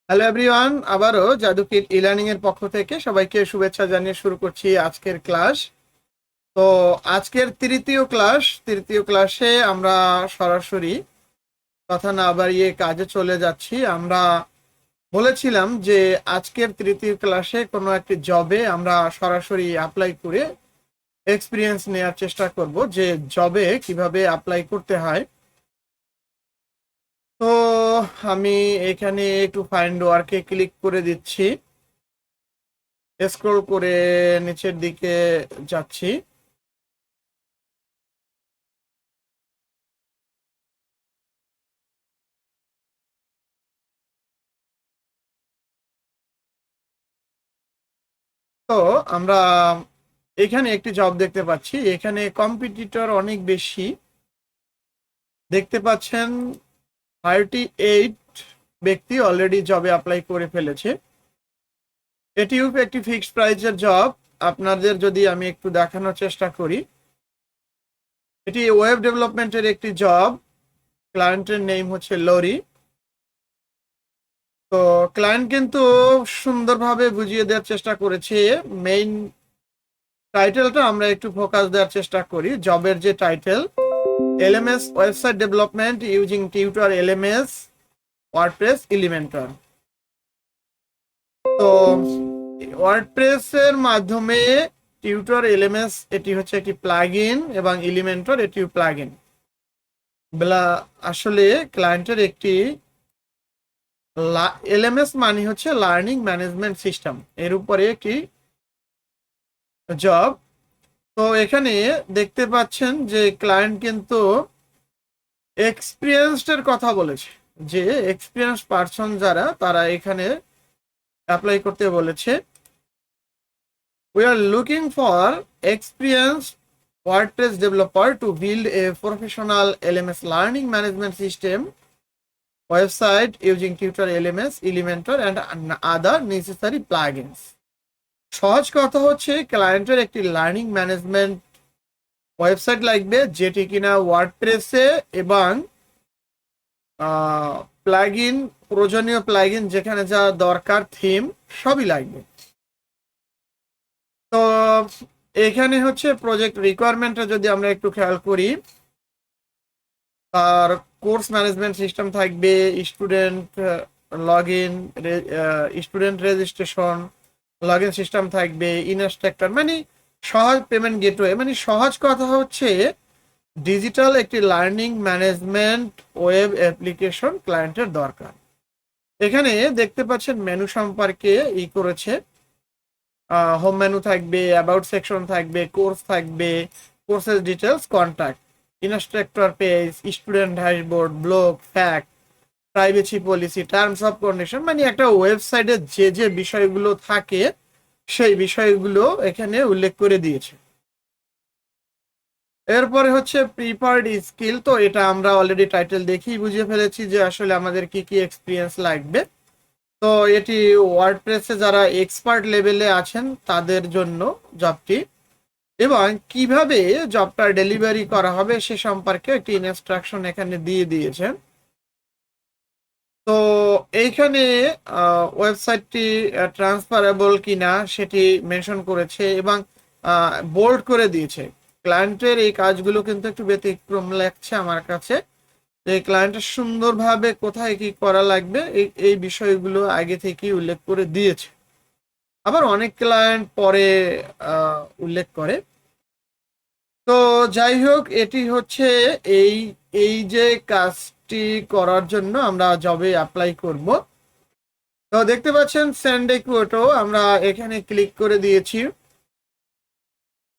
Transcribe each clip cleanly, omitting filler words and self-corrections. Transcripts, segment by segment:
Hello everyone, আবারও জাদুকিট e learning এর পক্ষ থেকে সবাইকে শুভেচ্ছা জানিয়ে শুরু করছি আজকের ক্লাস। তো আজকের তৃতীয় ক্লাসে আমরা সরাসরি কথা না বাড়িয়ে কাজে চলে যাচ্ছি। আমরা বলেছিলাম যে আজকের তৃতীয় ক্লাসে কোনো একটি জবে আমরা সরাসরি অ্যাপ্লাই করে এক্সপিরিয়েন্স নেওয়ার চেষ্টা করব যে জবে কিভাবে অ্যাপ্লাই করতে হয়। তো আমি এখানে একটু ফাইন্ড ওয়ার্কে ক্লিক করে দিচ্ছি, স্ক্রল করে নিচের দিকে যাচ্ছি। তো আমরা এখানে একটি জব দেখতে পাচ্ছি, এখানে কম্পিটিটর অনেক বেশি দেখতে পাচ্ছেন। 38 ব্যক্তি অলরেডি জবে অ্যাপ্লাই করে ফেলেছে। এটিও একটি ফিক্সড প্রাইসের জব। আপনাদের যদি আমি একটু দেখানোর চেষ্টা করি, এটি ওয়েব ডেভেলপমেন্টের একটি জব। ক্লায়েন্টের নেম হচ্ছে লরি। তো ক্লায়েন্ট কিন্তু সুন্দরভাবে বুঝিয়ে দেওয়ার চেষ্টা করেছে। মেইন টাইটেলটা আমরা একটু ফোকাস দেওয়ার চেষ্টা করি। জবের যে title, LMS website development using tutor LMS WordPress Elementor. তো ওয়ার্ডপ্রেসের মাধ্যমে টিউটর এলএমএস এটি হচ্ছে একটি প্লাগইন এবং এলিমেন্টর এটিও প্লাগইন। আসলে ক্লায়েন্টের একটি এলএমএস মানে হচ্ছে লার্নিং ম্যানেজমেন্ট সিস্টেম, এর উপরে একটি জব। তো এখানে দেখতে পাচ্ছেন যে ক্লায়েন্ট কিন্তু এক্সপিরিয়েন্সড এর কথা বলেছে, যে এক্সপিরিয়েন্স পারসন যারা তারা এখানে অ্যাপ্লাই করতে বলেছে। We are looking for experience WordPress developer to build a professional LMS learning management system website using tutor LMS Elementor and other necessary plugins. সহজ কথা হচ্ছে ক্লায়েন্টের একটি লার্নিং ম্যানেজমেন্ট ওয়েবসাইট লাগবে, যেটি কিনা ওয়ার্ডপ্রেসে এবং প্লাগইন, প্রয়োজনীয় প্লাগইন যেখানে যা দরকার, থিম সবই লাগবে। তো এখানে হচ্ছে প্রজেক্ট রিকোয়ারমেন্টটা যদি আমরা একটু খেয়াল করি, তার কোর্স ম্যানেজমেন্ট সিস্টেম থাকবে, student log in, student registration, log in system থাকবে, ইনস্ট্রাক্টর মানে সহজ পেমেন্ট গেটওয়ে। মানে সহজ কথা হচ্ছে ডিজিটাল একটি লার্নিং ম্যানেজমেন্ট ওয়েব অ্যাপ্লিকেশন ক্লায়েন্টের দরকার। এখানে দেখতে পাচ্ছেন মেনু সম্পর্কে করেছে। হোম মেনু থাকবে, অ্যাবাউট সেকশন থাকবে, কোর্স থাকবে, কোর্সের details, contact, instructor page, student dashboard, blog, fact, privacy policy, terms of condition. মানে একটা ওয়েবসাইটে যে যে বিষয়গুলো থাকে সেই বিষয়গুলো এখানে উল্লেখ করে দিয়েছে। এরপরে হচ্ছে প্রিফার্ড স্কিল। তো এটা আমরা অলরেডি টাইটেল দেখেই বুঝে ফেলেছি যে আসলে আমাদের কি কি এক্সপিরিয়েন্স লাগবে। তো এটি ওয়ার্ডপ্রেসে যারা এক্সপার্ট লেভেলে আছেন তাদের জন্য জবটি, এবং কিভাবে জবটা ডেলিভারি করা হবে সে সম্পর্কে একটি ইনস্ট্রাকশন এখানে দিয়ে দিয়েছেন। তো এইখানে ওয়েবসাইটটি ট্রান্সফারেবল কিনা সেটি মেনশন করেছে এবং বোল্ড করে দিয়েছে। ক্লায়েন্টের এই কাজগুলো কিন্তু একটু ব্যতিক্রম লাগছে আমার কাছে, যে ক্লায়েন্টের সুন্দরভাবে কোথায় কি করা লাগবে এই এই বিষয়গুলো আগে থেকেই উল্লেখ করে দিয়েছে। আবার অনেক ক্লায়েন্ট পরে উল্লেখ করে। তো যাই হোক, এটি হচ্ছে এই এই যে কাজটি করার জন্য আমরা জবে অ্যাপ্লাই করব। তো দেখতে পাচ্ছেন সেন্ড এ কোটো, আমরা এখানে ক্লিক করে দিয়েছি।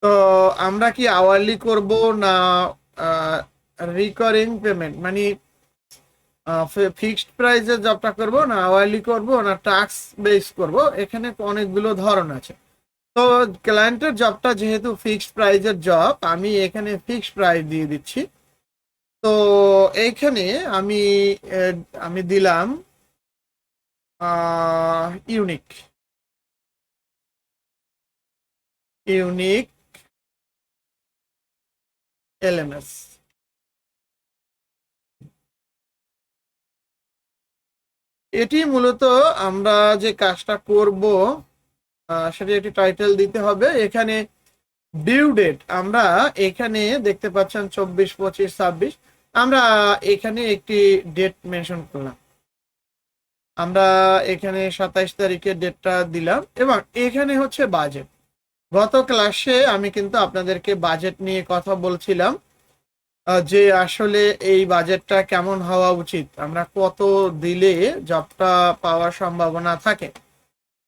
তো আমরা কি আওয়ারলি করব না রিকারিং পেমেন্ট, মানে ফিক্সড প্রাইসে জবটা করব না আওয়ারলি করব না টাস্ক বেস করব, এখানে অনেকগুলো ধরন আছে। তো ক্লায়েন্টের জবটা যেহেতু ফিক্সড প্রাইসের জব, আমি এখানে ফিক্সড প্রাইস দিয়ে দিচ্ছি। তো এইখানে আমি আমি দিলাম ইউনিক ইউনিক এলএমএস। এটি মূলত আমরা যে কাজটা করব সেটি একটি টাইটেল দিতে হবে। এখানে ডিউ ডেট আমরা এখানে দেখতে পাচ্ছেন 24, 25, 26, আমরা এখানে একটি ডেট মেনশন করলাম। আমরা এখানে 27 তারিখের ডেটটা দিলাম এবং এখানে হচ্ছে বাজেট। গত ক্লাসে আমি কিন্তু আপনাদেরকে বাজেট নিয়ে কথা বলছিলাম, যে আসলে এই বাজেটটা কেমন হওয়া উচিত, আমরা কত দিলে জবটা পাওয়ার সম্ভাবনা থাকে।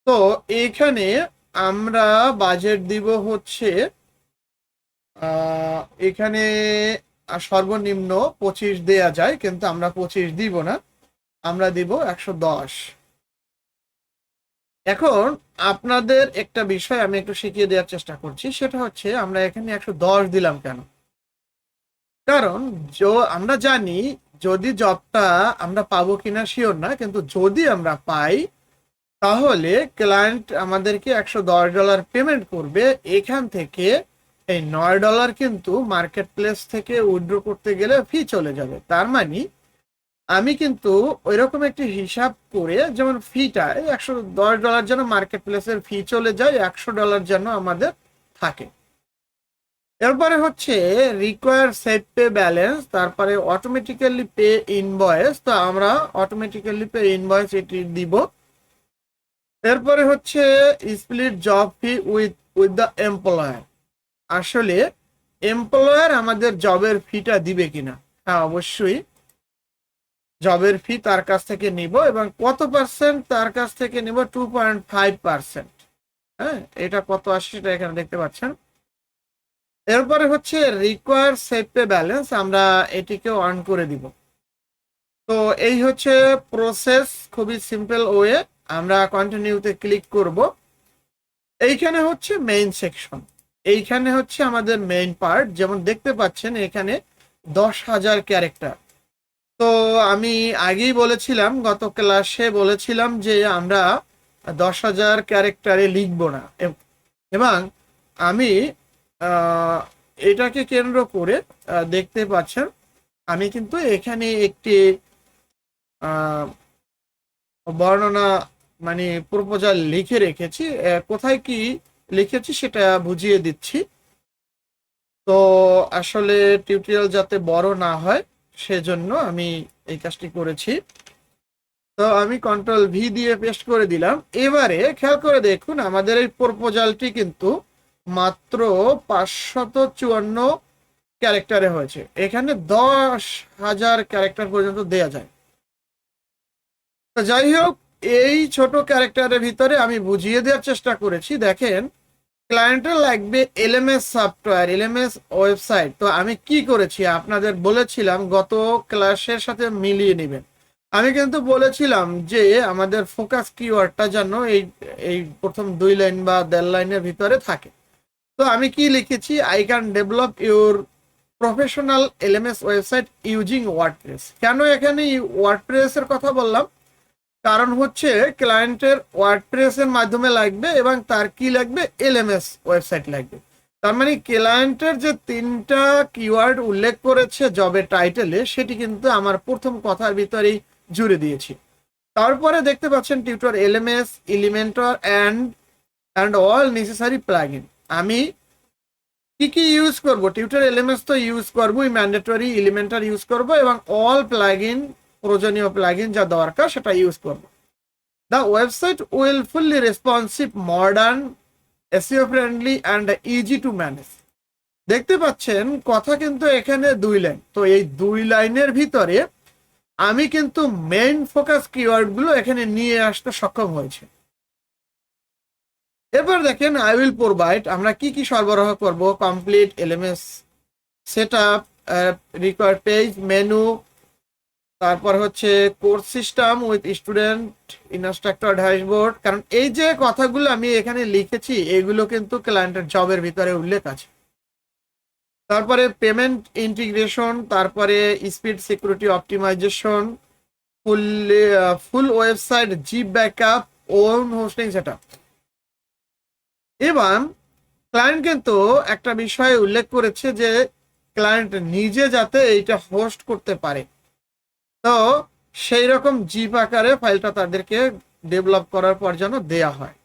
তো এইখানে আমরা বাজেট দিব হচ্ছে এখানে সর্বনিম্ন 25 দেয়া যায়, কিন্তু আমরা 25 দিব না, আমরা দিব 110। এখন আপনাদের একটা বিষয় আমি একটু শিখিয়ে দেওয়ার চেষ্টা করছি, সেটা হচ্ছে আমরা এখানে 110 দিলাম কেন। কারণ আমরা জানি যদি জবটা আমরা পাবো কিনা শিওর না, কিন্তু যদি আমরা পাই তাহলে ক্লায়েন্ট আমাদেরকে $110 পেমেন্ট করবে। এখান থেকে এই $9 কিন্তু মার্কেট প্লেস থেকে উইথড্র করতে গেলে ফি চলে যাবে। তার মানে আমি কিন্তু ওইরকম একটি হিসাব করে, যেমন ফিটা $110 যেন মার্কেট প্লেসের ফি চলে যায়, $100 যেন আমাদের থাকে। এরপরে হচ্ছে রিকোয়ার সেভ পে ব্যালেন্স, তারপরে অটোমেটিক্যালি পে ইনভয়েস, তো আমরা অটোমেটিক্যালি পে ইনভয়েস এটি দিব। এরপরে হচ্ছে split job fee with the employer, আসলে এমপ্লয়ার আমাদের জবের ফিটা দিবে কিনা। হ্যাঁ, অবশ্যই জবের ফি তার কাছ থেকে নিব এবং কত পার্সেন্ট তার কাছ থেকে নিব, 2.5%। হ্যাঁ, এটা কত আসে সেটা এখানে দেখতে পাচ্ছেন। এরপরে হচ্ছে রিকোয়ার সেভ পে ব্যালেন্স, আমরা এটিকে অন করে দিব। তো এই হচ্ছে প্রসেস, খুবই সিম্পল ওয়ে। আমরা কন্টিনিউতে ক্লিক করব। এইখানে হচ্ছে মেইন সেকশন, এইখানে হচ্ছে আমাদের মেইন পার্ট। যেমন দেখতে পাচ্ছেন এখানে 10,000 ক্যারেক্টার। তো আমি আগেই বলেছিলাম, গত ক্লাসে বলেছিলাম যে আমরা 10,000 ক্যারেক্টারে লিখব না, এবং আমি এটাকে কেন্দ্র করে দেখতে পাচ্ছেন আমি কিন্তু এখানে একটি বর্ণনা মানে প্রপোজাল লিখে রেখেছি। কোথায় কি লিখেছি সেটা বুঝিয়ে দিচ্ছি। তো আসলে টিউটোরিয়াল যাতে বড় না হয় সেজন্য আমি এই কাজটি করেছি। তো আমি কন্ট্রোল V দিয়ে পেস্ট করে দিলাম। এবারে খেয়াল করে দেখুন আমাদের এই প্রপোজালটি কিন্তু মাত্র 554 ক্যারেক্টারে হয়েছে। এখানে 10,000 ক্যারেক্টার পর্যন্ত দেয়া যায়। তো যাই হোক, এই ছোট ক্যারেক্টারের ভিতরে আমি বুঝিয়ে দেওয়ার চেষ্টা করেছি। দেখেন, ক্লায়েন্টের লাগবে LMS সফটওয়্যার, LMS ওয়েবসাইট। তো আমি কি করেছি আপনাদের বলেছিলাম, গত ক্লাসের সাথে মিলিয়ে নেবেন। আমি কিন্তু বলেছিলাম যে আমাদের ফোকাস কিওয়ার্ডটা যেন এই প্রথম 2 লাইন বা 1.5 লাইনের ভিতরে থাকে। তো আমি কি লিখেছি, I can develop your professional LMS website using WordPress. কেন এখানে ওয়ার্ডপ্রেসের কথা বললাম, কারণ হচ্ছে ক্লায়েন্টের ওয়ার্ডপ্রেসের মাধ্যমে লাগবে এবং তার কি লাগবে, LMS ওয়েবসাইট লাগবে। তার মানে ক্লায়েন্টের যে 3টা কিওয়ার্ড উল্লেখ করেছে জবের টাইটেলে, সেটি কিন্তু আমার প্রথম কথার ভিতরেই জুড়ে দিয়েছি। তারপরে দেখতে পাচ্ছেন tutor LMS, Elementor and all necessary plugin. আমি কি ইউজ করব, টিউটর LMS তো ইউজ করবই, ম্যান্ডেটরি এলিমেন্টর ইউজ করব এবং অল প্লাগইন, প্রয়োজনীয় প্লাগইন যা দরকার সেটা ইউজ করব। The website will fully responsive, modern, SEO friendly and easy to manage. দেখতে পাচ্ছেন কথা কিন্তু এখানে 2 লাইন। তো এই 2 লাইনের ভিতরে আমি কিন্তু মেইন ফোকাস কিওয়ার্ডগুলো এখানে নিয়ে আসতে সক্ষম হয়েছে। এবার দেখেন, আই উইল প্রোভাইড, আমরা কি সরবরাহ করব, complete LMS setup, required page, menu, তারপর হচ্ছে course system with student, instructor dashboard. কারণ এই যে কথাগুলো আমি এখানে লিখেছি এগুলো কিন্তু ক্লায়েন্টের জবের ভিতরে উল্লেখ আছে। তারপরে পেমেন্ট ইন্টিগ্রেশন, তারপরে speed security optimisation, full website zip backup, own hosting setup. এবং ক্লায়েন্ট কিন্তু একটা বিষয় উল্লেখ করেছে যে ক্লায়েন্ট নিজে যাতে এইটা হোস্ট করতে পারে। তো সেই রকম জিপ আকারে ফাইলটা তাদেরকে ডেভেলপ করার পর যেন দেয়া হয়।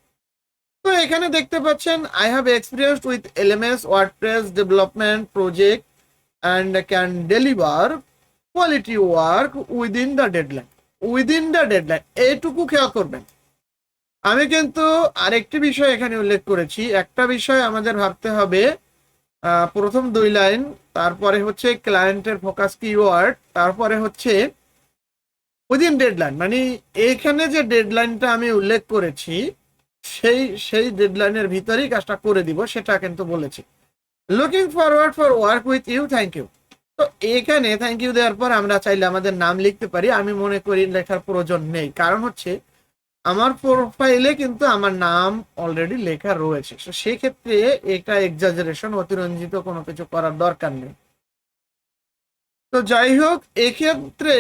তো এখানে দেখতে পাচ্ছেন I have experience with LMS WordPress development project and can deliver quality work within the deadline. Within the deadline এইটুকু খেয়াল করবেন। আমি কিন্তু আরেকটি বিষয় এখানে উল্লেখ করেছি। একটা বিষয় আমাদের ভাবতে হবে, প্রথম 2 লাইন, তারপরে হচ্ছে ক্লায়েন্টের ফোকাস কিওয়ার্ড, তারপরে হচ্ছে উইদিন ডেডলাইন, মানে এইখানে যে ডেডলাইনটা আমি উল্লেখ করেছি সেই সেই ডেডলাইনের ভিতরেই কাজটা করে দিব, সেটা কিন্তু বলেছি। Looking forward for work with you, thank you. তো এখানে থ্যাংক ইউ দেওয়ার পর আমরা চাইলে আমাদের নাম লিখতে পারি। আমি মনে করি লেখার প্রয়োজন নেই, কারণ হচ্ছে আমার প্রোফাইলে কিন্তু আমার নাম অলরেডি লেখা রয়েছে। তো সেক্ষেত্রে এটা এক্সাজারেশন, অতিরঞ্জিত কোনো কিছু করার দরকার নেই। তো যাই হোক, এক্ষেত্রে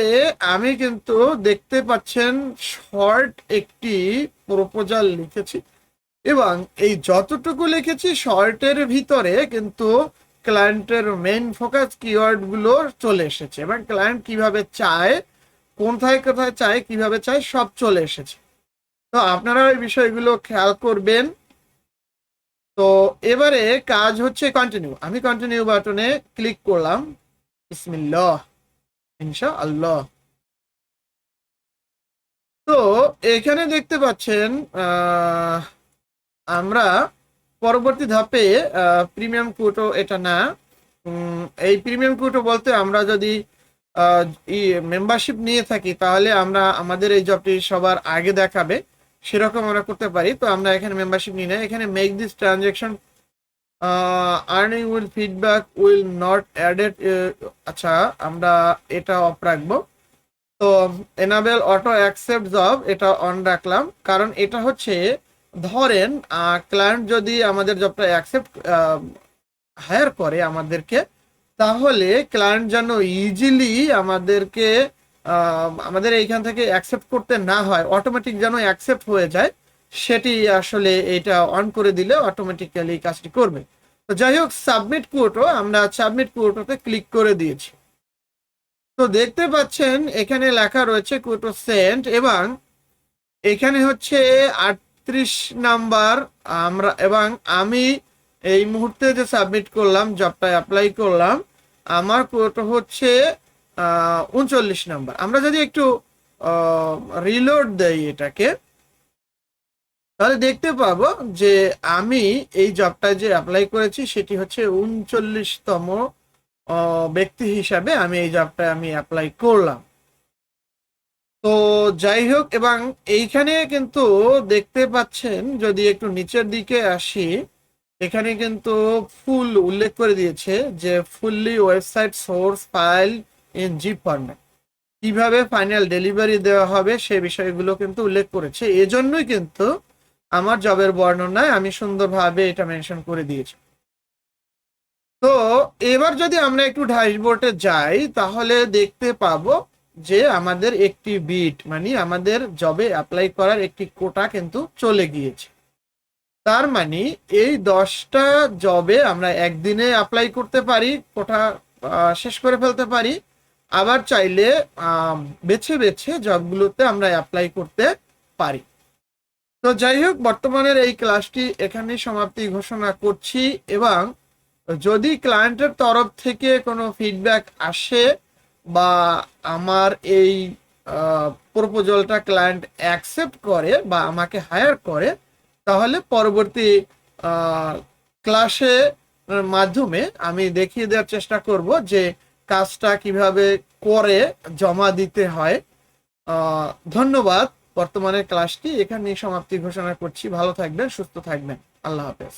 আমি কিন্তু দেখতে পাচ্ছেন শর্ট একটি প্রপোজাল লিখেছি, এবং এই যতটুকু লিখেছি শর্টের ভিতরে কিন্তু ক্লায়েন্টের মেইন ফোকাস কিওয়ার্ড গুলো চলে এসেছে, এবং ক্লায়েন্ট কিভাবে চায়, কোথায় কোথায় চায়, কিভাবে চায়, সব চলে এসেছে। তো আপনারা এই বিষয়গুলো খেয়াল করবেন। তো এবারে কাজ হচ্ছে কন্টিনিউ। আমি কন্টিনিউ বাটনে ক্লিক করলাম। বিসমিল্লাহ, ইনশাআল্লাহ। তো এখানে দেখতে পাচ্ছেন আমরা পরবর্তী ধাপে প্রিমিয়াম কোটো, এটা না, এই প্রিমিয়াম কোটো বলতে আমরা যদি মেম্বারশিপ নিয়ে থাকি তাহলে আমরা আমাদের এই জবটি সবার আগে দেখাবে, সেরকম আমরা করতে পারি। তো আমরা এখানে মেম্বারশিপ নিই না। এখানে make this transaction earning will feedback will not added, আচ্ছা আমরা এটা অফ রাখবো। তো এনাবেল অটো অ্যাকসেপ্ট জব, এটা অন রাখলাম, কারণ এটা হচ্ছে ধরেন ক্লায়েন্ট যদি আমাদের জবটা অ্যাকসেপ্ট হায়ার করে আমাদেরকে, তাহলে ক্লায়েন্ট যেন ইজিলি আমাদেরকে আমাদের এইখান থেকে অ্যাকসেপ্ট করতে না হয়, অটোমেটিক যেন অ্যাকসেপ্ট হয়ে যায়, সেটি আসলে এটা অন করে দিলে অটোমেটিক্যালি কাজটি করবে। তো যাই হোক, সাবমিট কোটো, আমরা সাবমিট কোটোতে ক্লিক করে দিয়েছি। তো দেখতে পাচ্ছেন এখানে লেখা রয়েছে কোটো সেন্ট, এবং এখানে হচ্ছে 38 নাম্বার আমরা, এবং আমি এই মুহূর্তে যে সাবমিট করলাম, জবটা অ্যাপ্লাই করলাম, আমার কোটো হচ্ছে 39 নাম্বার। আমরা যদি একটু রিলোড দেই এটাকে, তাহলে দেখতে পাবো যে আমি এই জবটা যে অ্যাপ্লাই করেছি সেটি হচ্ছে 39তম ব্যক্তি হিসাবে আমি এই জবটা আমি অ্যাপ্লাই করলাম। তো যাই হোক, এবং এইখানে কিন্তু দেখতে পাচ্ছেন, যদি একটু নিচের দিকে আসি, এখানে কিন্তু ফুল উল্লেখ করে দিয়েছে যে fully website source file in zip format, কিভাবে ফাইনাল ডেলিভারি দেওয়া হবে সে বিষয়গুলো কিন্তু উল্লেখ করেছে। এজন্যই কিন্তু আমার জবের বর্ণনায় আমি সুন্দরভাবে এটা মেনশন করে দিয়েছি। তো এবার যদি আমরা একটু ড্যাশবোর্ডে যাই, তাহলে দেখতে পাবো যে আমাদের একটি বিট, মানে আমাদের জবে অ্যাপ্লাই করার একটি কোটা কিন্তু চলে গিয়েছে। তার মানে এই 10টা জবে আমরা একদিনে অ্যাপ্লাই করতে পারি, কোটা শেষ করে ফেলতে পারি, আবার চাইলে বেছে বেছে জবগুলোতে আমরা অ্যাপ্লাই করতে পারি। তো যাই হোক, বর্তমানের এই ক্লাসটি এখানেই সমাপ্তি ঘোষণা করছি, এবং যদি ক্লায়েন্টের তরফ থেকে কোনো ফিডব্যাক আসে বা আমার এই প্রপোজালটা ক্লায়েন্ট অ্যাকসেপ্ট করে বা আমাকে হায়ার করে, তাহলে পরবর্তী ক্লাসে মাধ্যমে আমি দেখিয়ে দেওয়ার চেষ্টা করব যে কাজটা কিভাবে করে জমা দিতে হয়। ধন্যবাদ। বর্তমানে ক্লাসটি এখানেই সমাপ্তি ঘোষণা করছি। ভালো থাকবেন, সুস্থ থাকবেন। আল্লাহ হাফেজ।